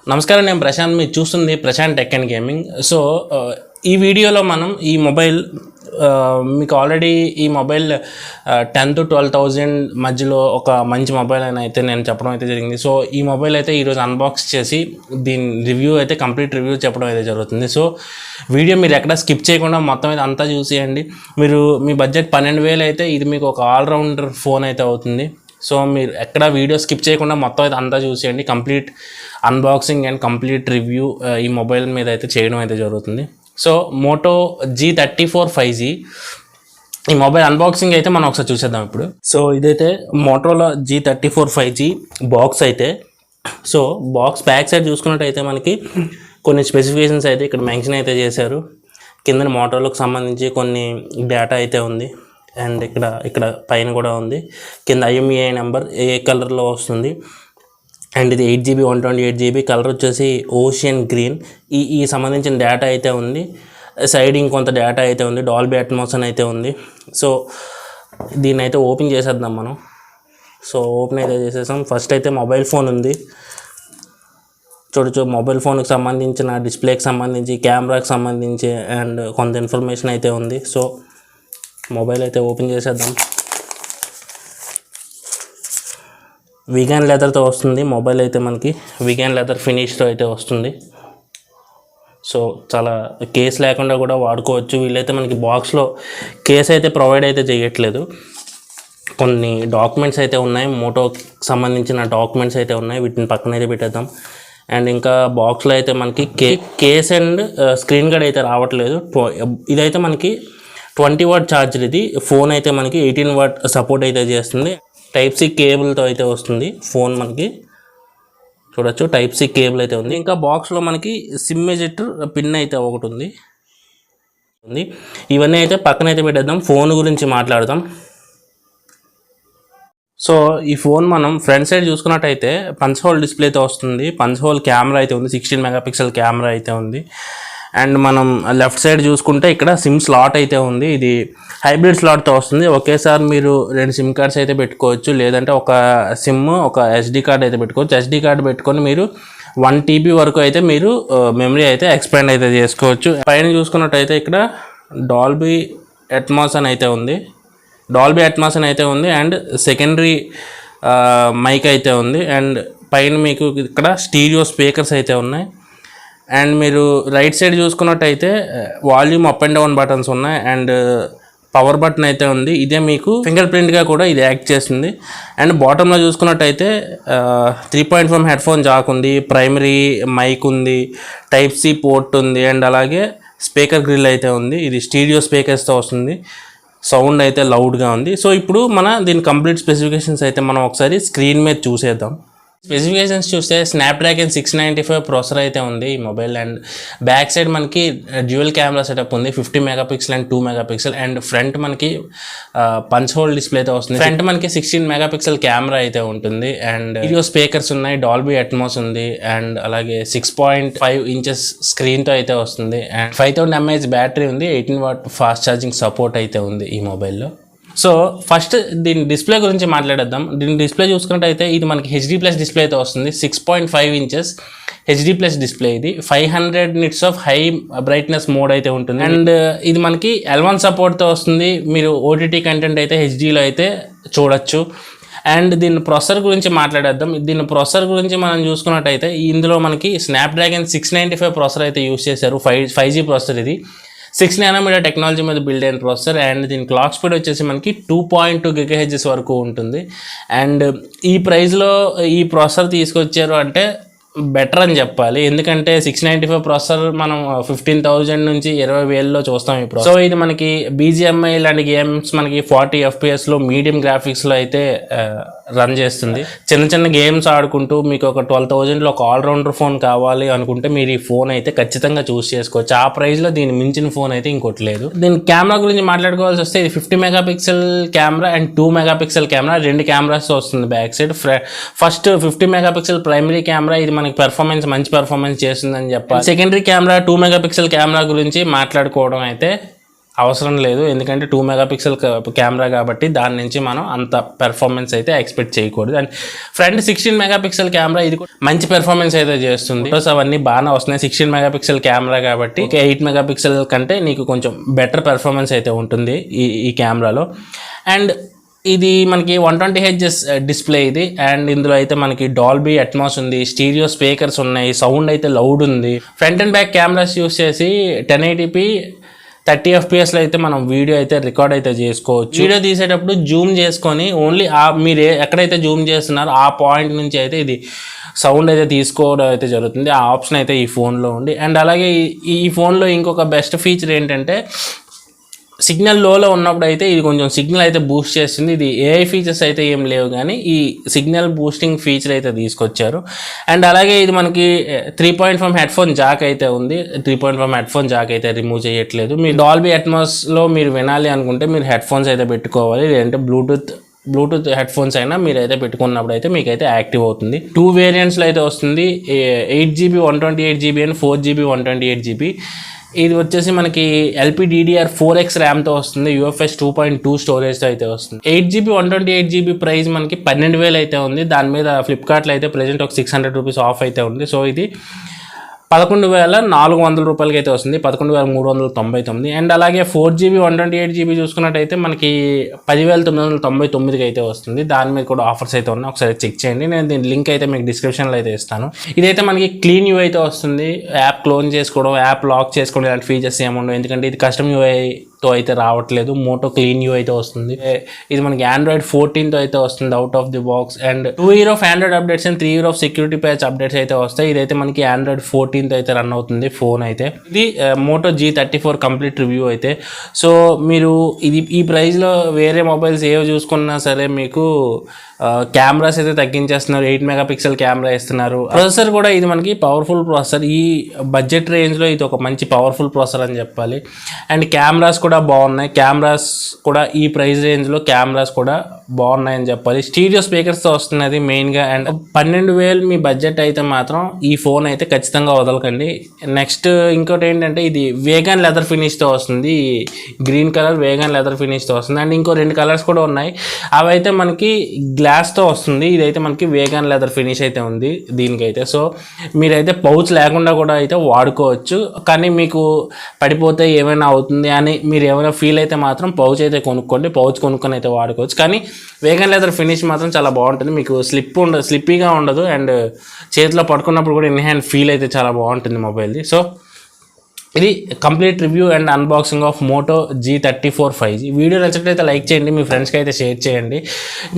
నమస్కారం, నేను ప్రశాంత్. మీరు చూస్తుంది Prashanth tech and gaming. So ఈ వీడియోలో మనం ఈ మొబైల్ మీకు ఆల్రెడీ ఈ మొబైల్ 10,000 to 12,000 మధ్యలో ఒక మంచి మొబైల్ అని అయితే నేను చెప్పడం అయితే జరిగింది. సో ఈ మొబైల్ అయితే ఈరోజు అన్బాక్స్ చేసి దీని రివ్యూ అయితే కంప్లీట్ రివ్యూ చెప్పడం అయితే జరుగుతుంది. సో వీడియో మీరు ఎక్కడ స్కిప్ చేయకుండా మొత్తం అయితే అంతా చూసేయండి. మీరు మీ బడ్జెట్ 12,000 అయితే ఇది మీకు ఒక ఆల్రౌండర్ ఫోన్ అయితే అవుతుంది. సో మీరు ఎక్కడ వీడియో స్కిప్ చేయకుండా మొత్తం అయితే అంతా చూసేయండి. Complete unboxing and complete review ఈ మొబైల్ మీద అయితే చేయడం అయితే జరుగుతుంది. సో మోటో G34 5G ఈ మొబైల్ అన్బాక్సింగ్ అయితే మనం ఒకసారి చూసేద్దాం ఇప్పుడు. సో ఇదైతే మోటోలో G34 5G బాక్స్ అయితే. సో బాక్స్ బ్యాక్ సైడ్ చూసుకున్నట్టయితే మనకి కొన్ని స్పెసిఫికేషన్స్ అయితే ఇక్కడ మెన్షన్ అయితే చేశారు. కింద మోటోలకు సంబంధించి కొన్ని డేటా అయితే ఉంది. అండ్ ఇక్కడ పైన కూడా ఉంది. కింద IMEI నెంబర్ ఏ కలర్లో వస్తుంది. అండ్ ఇది 8GB 128GB కలర్ వచ్చేసి ఓషియన్ గ్రీన్. ఈ సంబంధించిన డేటా అయితే ఉంది. సైడ్ ఇంకొంత డేటా అయితే ఉంది. డాల్బీ అట్మాస్ అని అయితే ఉంది. సో దీన్ని అయితే ఓపెన్ చేసేద్దాం మనం. సో ఓపెన్ అయితే చేసేసాం. ఫస్ట్ అయితే మొబైల్ ఫోన్ ఉంది. చూడొచ్చు మొబైల్ ఫోన్కి సంబంధించిన డిస్ప్లేకి సంబంధించి, కెమెరాకి సంబంధించి అండ్ కొంత ఇన్ఫర్మేషన్ అయితే ఉంది. సో మొబైల్ అయితే ఓపెన్ చేసేద్దాం. వీగన్ లెదర్తో వస్తుంది మొబైల్ అయితే. మనకి వీగన్ లెదర్ ఫినిష్తో అయితే వస్తుంది. సో చాలా కేస్ లేకుండా కూడా వాడుకోవచ్చు. వీళ్ళైతే మనకి బాక్స్లో కేస్ అయితే ప్రొవైడ్ అయితే చేయట్లేదు. కొన్ని డాక్యుమెంట్స్ అయితే ఉన్నాయి, మోటోకి సంబంధించిన డాక్యుమెంట్స్ అయితే ఉన్నాయి. వీటిని పక్కన అయితే పెట్టేద్దాం. అండ్ ఇంకా బాక్స్లో అయితే మనకి కేస్ అండ్ స్క్రీన్ గార్డ్ అయితే రావట్లేదు. ఇదైతే మనకి 20W ఛార్జర్. ఇది ఫోన్ అయితే మనకి 18W సపోర్ట్ అయితే చేస్తుంది. Type-C కేబుల్తో అయితే వస్తుంది ఫోన్. మనకి చూడొచ్చు Type-C కేబుల్ అయితే ఉంది. ఇంకా బాక్స్లో మనకి సిమ్ ఎజెక్టర్ పిన్ అయితే ఒకటి ఉంది. ఇవన్నీ అయితే పక్కన అయితే పెట్టేద్దాం. ఫోన్ గురించి మాట్లాడదాం. సో ఈ ఫోన్ మనం ఫ్రంట్ సైడ్ చూసుకున్నట్టయితే పంచ్ హోల్ డిస్ప్లేతో వస్తుంది. పంచ్ హోల్ కెమెరా అయితే ఉంది. 16 MP కెమెరా అయితే ఉంది. అండ్ మనం లెఫ్ట్ సైడ్ చూసుకుంటే ఇక్కడ సిమ్ స్లాట్ అయితే ఉంది. ఇది హైబ్రిడ్ స్లాట్తో వస్తుంది. ఒకేసారి మీరు 2 సిమ్ కార్డ్స్ అయితే పెట్టుకోవచ్చు. లేదంటే ఒక సిమ్, ఒక SD కార్డ్ అయితే పెట్టుకోవచ్చు. SD కార్డ్ పెట్టుకొని మీరు 1 TB వరకు అయితే మీరు మెమరీ అయితే ఎక్స్పాండ్ అయితే చేసుకోవచ్చు. పైన చూసుకున్నట్టయితే ఇక్కడ డాల్బీ అట్మాస్ అని అయితే ఉంది. అండ్ సెకండరీ మైక్ అయితే ఉంది. అండ్ పైన మీకు ఇక్కడ స్టీరియో స్పీకర్స్ అయితే ఉన్నాయి. అండ్ మీరు రైట్ సైడ్ చూసుకున్నట్టయితే volume up and down buttons ఉన్నాయి. అండ్ పవర్ బటన్ అయితే ఉంది. ఇదే మీకు ఫింగర్ ప్రింట్గా కూడా ఇది యాక్ట్ చేస్తుంది. అండ్ బాటంలో చూసుకున్నట్టయితే 3.5 హెడ్ ఫోన్ జాక్ ఉంది. ప్రైమరీ మైక్ ఉంది. Type-C పోర్ట్ ఉంది. అండ్ అలాగే స్పీకర్ గ్రిల్ అయితే ఉంది. ఇది స్టీరియో స్పీకర్స్తో వస్తుంది. సౌండ్ అయితే లౌడ్గా ఉంది. సో ఇప్పుడు దీని కంప్లీట్ స్పెసిఫికేషన్స్ అయితే మనం ఒకసారి స్క్రీన్ మీద చూసేద్దాం. స్పెసిఫికేషన్స్ చూస్తే స్నాప్డ్రాగన్ 695 ప్రాసెసర్ అయితే ఉంది ఈ మొబైల్. అండ్ బ్యాక్ సైడ్ మనకి డ్యూయల్ కెమెరా సెటప్ ఉంది. 50 MP and 2 MP. And front మనకి పంచ్ హోల్ డిస్ప్లేతో వస్తుంది. ఫ్రంట్ మనకి 16 MP కెమెరా అయితే ఉంటుంది. అండ్ వీడియో స్పీకర్స్ ఉన్నాయి. డాల్బీ అట్మాస్ ఉంది. అండ్ అలాగే 6.5 inches స్క్రీన్తో అయితే వస్తుంది. అండ్ 5000 mAh బ్యాటరీ ఉంది. 18W ఫాస్ట్ ఛార్జింగ్ సపోర్ట్ అయితే ఉంది ఈ మొబైల్లో. సో ఫస్ట్ దీని డిస్ప్లే గురించి మాట్లాడేద్దాం. దీని డిస్ప్లే చూసుకున్నట్టయితే ఇది మనకి HD+ డిస్ప్లే అయితే వస్తుంది. 6.5 inches HD+ డిస్ప్లే. ఇది 500 nits of high brightness mode అయితే ఉంటుంది. అండ్ ఇది మనకి L1 సపోర్ట్తో వస్తుంది. మీరు OTT కంటెంట్ అయితే HDలో అయితే చూడొచ్చు. అండ్ దీని ప్రాసెసర్ గురించి మాట్లాడేద్దాం. దీని ప్రాసెసర్ గురించి మనం చూసుకున్నట్టయితే ఇందులో మనకి స్నాప్డ్రాగన్ 695 ప్రాసెసర్ అయితే యూస్ చేశారు. 5G processor. ఇది 6nm టెక్నాలజీ మీద బిల్డ్ అయిన ప్రాసెసర్. అండ్ దీని క్లాక్ స్పీడ్ వచ్చేసి మనకి 2.2 GHz వరకు ఉంటుంది. అండ్ ఈ ప్రైస్లో ఈ ప్రాసెసర్ తీసుకొచ్చారు అంటే బెటర్ అని చెప్పాలి. ఎందుకంటే 695 ప్రాసెసర్ మనం 15,000 నుంచి 20,000లో చూస్తాం ఈ ప్రాసెసర్. సో ఇది మనకి BGMI లాంటి గేమ్స్ మనకి 40 FPSలో మీడియం గ్రాఫిక్స్లో అయితే రన్ చేస్తుంది. చిన్న గేమ్స్ ఆడుకుంటూ మీకు ఒక 12,000లో ఒక ఆల్రౌండర్ ఫోన్ కావాలి అనుకుంటే మీరు ఈ ఫోన్ అయితే ఖచ్చితంగా చూస్ చేసుకోవచ్చు. ఆ ప్రైస్లో దీన్ని మించిన ఫోన్ అయితే ఇంకోటి లేదు. దీని కెమెరా గురించి మాట్లాడుకోవాల్సి వస్తే ఇది 50 MP camera and 2 MP camera, 2 cameras వస్తుంది back side. First 50 MP primary camera. ఇది మనకి మంచి పెర్ఫార్మెన్స్ చేస్తుందని చెప్పాలి. సెకండరీ కెమెరా 2 MP కెమెరా గురించి మాట్లాడుకోవడం అయితే అవసరం లేదు, ఎందుకంటే 2 మెగాపిక్సెల్ కెమెరా కాబట్టి దాని నుంచి మనం అంత పెర్ఫార్మెన్స్ అయితే ఎక్స్పెక్ట్ చేయకూడదు. అండ్ ఫ్రంట్ 16 మెగాపిక్సెల్ కెమెరా, ఇది మంచి పెర్ఫార్మెన్స్ అయితే చేస్తుంది. ఫోటోస్ అవన్నీ బాగానే వస్తున్నాయి. 16 మెగాపిక్సెల్ కెమెరా కాబట్టి 8 మెగాపిక్సెల్ కంటే నీకు కొంచెం బెటర్ పెర్ఫార్మెన్స్ అయితే ఉంటుంది ఈ కెమెరాలో. అండ్ ఇది మనకి 120Hz డిస్ప్లే ఇది. అండ్ ఇందులో అయితే మనకి డాల్బీ అట్మాస్ ఉంది, స్టీరియో స్పీకర్స్ ఉన్నాయి, సౌండ్ అయితే లౌడ్ ఉంది. Front and back cameras use చేసి 1080p 30 FPS అయితే మనం వీడియో అయితే రికార్డ్ అయితే చేసుకోవచ్చు. వీడియో తీసేటప్పుడు జూమ్ చేసుకొని ఓన్లీ మీరు ఎక్కడైతే జూమ్ చేస్తున్నారో ఆ పాయింట్ నుంచి అయితే ఇది సౌండ్ అయితే తీసుకోవడం అయితే జరుగుతుంది. ఆ ఆప్షన్ అయితే ఈ ఫోన్లో ఉంది. అండ్ అలాగే ఈ ఫోన్లో ఇంకొక బెస్ట్ ఫీచర్ ఏంటంటే సిగ్నల్ లోలో ఉన్నప్పుడు అయితే ఇది కొంచెం సిగ్నల్ అయితే బూస్ట్ చేస్తుంది. ఇది ఏఐ ఫీచర్స్ అయితే ఏం లేవు, కానీ ఈ సిగ్నల్ బూస్టింగ్ ఫీచర్ అయితే తీసుకొచ్చారు. అండ్ అలాగే ఇది మనకి 3.5 హెడ్ఫోన్ జాక్ అయితే ఉంది. 3.5 హెడ్ఫోన్ జాక్ అయితే రిమూవ్ చేయట్లేదు. మీరు డాల్బీ అట్మాస్లో మీరు వినాలి అనుకుంటే మీరు హెడ్ఫోన్స్ అయితే పెట్టుకోవాలి, లేదంటే బ్లూటూత్ హెడ్ఫోన్స్ అయినా మీరైతే పెట్టుకున్నప్పుడు అయితే మీకైతే యాక్టివ్ అవుతుంది. 2 వేరియంట్స్లో అయితే వస్తుంది, 8GB 128GB and 4GB 128GB. ఇది వచ్చేసి మనకి LPDDR4X ర్యామ్తో వస్తుంది, UFS 2.2 స్టోరేజ్తో అయితే వస్తుంది. 8GB 128GB ప్రైస్ మనకి 12,000 అయితే ఉంది. దాని మీద ఫ్లిప్కార్ట్లో అయితే ప్రజెంట్ ఒక 600 రూపీస్ ఆఫ్ అయితే ఉంది. సో ఇది 11,400 రూపాయలకి అయితే వస్తుంది, 11,399. అండ్ అలాగే 4GB 128GB చూసుకున్నట్టయితే మనకి 10,999కి అయితే వస్తుంది. దాని మీద కూడా ఆఫర్స్ అయితే ఉన్నాయి, ఒకసారి చెక్ చేయండి. నేను దీని లింక్ అయితే మీకు డిస్క్రిప్షన్లో అయితే ఇస్తాను. ఇదైతే మనకి క్లీన్ యూఐ అయితే వస్తుంది. యాప్ క్లోన్ చేసుకోవడం, యాప్ లాక్ చేసుకోవడం ఇలాంటి ఫీచర్స్ ఏముండవు, ఎందుకంటే ఇది కస్టమ్ యూఐతో అయితే రావట్లేదు. మోటో క్లీన్ యూఐ అయితే వస్తుంది. ఇది మనకి Android 14తో అయితే వస్తుంది out of the box. And 2 year of Android updates and 3 year of security patch updates అయితే వస్తాయి. ఇదైతే మనకి Android 14తో అయితే రన్ అవుతుంది ఫోన్ అయితే. ఇది మోటో G34 కంప్లీట్ రివ్యూ అయితే. సో మీరు ఈ ప్రైస్లో వేరే మొబైల్స్ ఏవి చూసుకున్నా సరే మీకు కెమెరాస్ అయితే తగ్గించేస్తున్నారు, 8 మెగాపిక్సెల్ కెమెరా ఇస్తున్నారు. ప్రాసెసర్ కూడా ఇది మనకి పవర్ఫుల్ ప్రాసెసర్. ఈ బడ్జెట్ రేంజ్లో ఇది ఒక మంచి పవర్ఫుల్ ప్రాసెసర్ అని చెప్పాలి. అండ్ కెమెరాస్ కూడా బాగున్నాయి, కెమెరాస్ కూడా ఈ ప్రైస్ రేంజ్లో కెమెరాస్ కూడా బాగున్నాయని చెప్పాలి. స్టీరియో స్పీకర్స్తో వస్తున్నది మెయిన్గా. అండ్ 12,000 మీ బడ్జెట్ అయితే మాత్రం ఈ ఫోన్ అయితే ఖచ్చితంగా వదలకండి. నెక్స్ట్ ఇంకోటి ఏంటంటే ఇది వేగాన్ లెదర్ ఫినిష్తో వస్తుంది, గ్రీన్ కలర్ వేగాన్ లెదర్ ఫినిష్తో వస్తుంది. అండ్ ఇంకో 2 కలర్స్ కూడా ఉన్నాయి, అవి అయితే మనకి గ్లాస్తో వస్తుంది. ఇదైతే మనకి వేగాన్ లెదర్ ఫినిష్ అయితే ఉంది దీనికైతే. సో మీరైతే పౌచ్ లేకుండా కూడా అయితే వాడుకోవచ్చు, కానీ మీకు పడిపోతే ఏమైనా అవుతుంది అని మీరు ఏమైనా ఫీల్ అయితే మాత్రం పౌచ్ అయితే కొనుక్కోండి, పౌచ్ కొనుక్కొని అయితే వాడుకోవచ్చు. కానీ వేగాన్ లెదర్ ఫినిష్ మాత్రం చాలా బాగుంటుంది, మీకు స్లిప్పీగా ఉండదు. అండ్ చేతిలో పట్టుకున్నప్పుడు కూడా ఇన్ హ్యాండ్ ఫీల్ అయితే చాలా బాగుంటుంది మొబైల్ది. సో ఇది complete review and unboxing of Moto G34 5G. Video నచ్చినట్లయితే లైక్ చేయండి, మీ ఫ్రెండ్స్కి అయితే షేర్ చేయండి.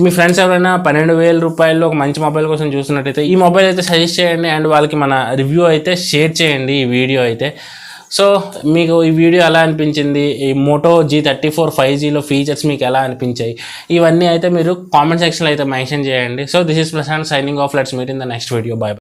మీ ఫ్రెండ్స్ ఎవరైనా 12,000 రూపాయల్లో ఒక మంచి మొబైల్ కోసం చూస్తున్నట్టయితే ఈ మొబైల్ అయితే సజెస్ట్ చేయండి, అండ్ వాళ్ళకి మన రివ్యూ అయితే షేర్ చేయండి ఈ వీడియో అయితే. సో మీకు ఈ వీడియో ఎలా అనిపించింది, ఈ మోటో G34 5Gలో ఫీచర్స్ మీకు ఎలా అనిపించాయి, ఇవన్నీ అయితే మీరు కామెంట్ సెక్షన్లో అయితే మెన్షన్ చేయండి. So this is Prashanth signing off. Let's meet in the next video. By.